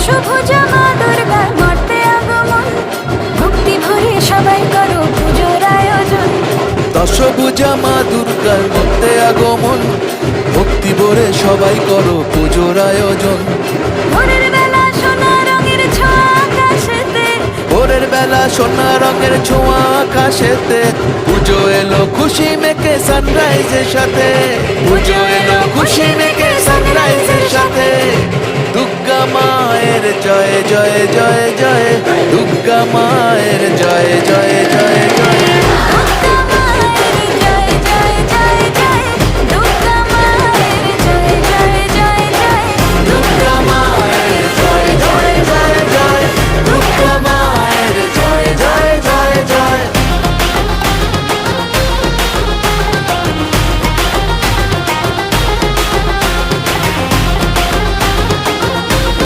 দশভুজা মা দুর্গার মর্তে আগমন, ভক্তি ভরে সবাই করো পুজোর আয়োজন। দশভুজা মা দুর্গার মর্তে আগমন, ভক্তি ভরে সবাই করো পুজোর আয়োজন। ভোরের বেলা সোনা রঙের ছোঁয়া আকাশেতে, ভোরের বেলা সোনা রঙের ছোঁয়া আকাশেতে, পুজো এলো খুশি মেখে সানরাইজের সাথে। পুজো এলো খুশি মেখে সানরাইজের সাথে। দুর্গা মায়ের জয় জয় জয় জয়, দুর্গা মায়ের জয় জয় জয়।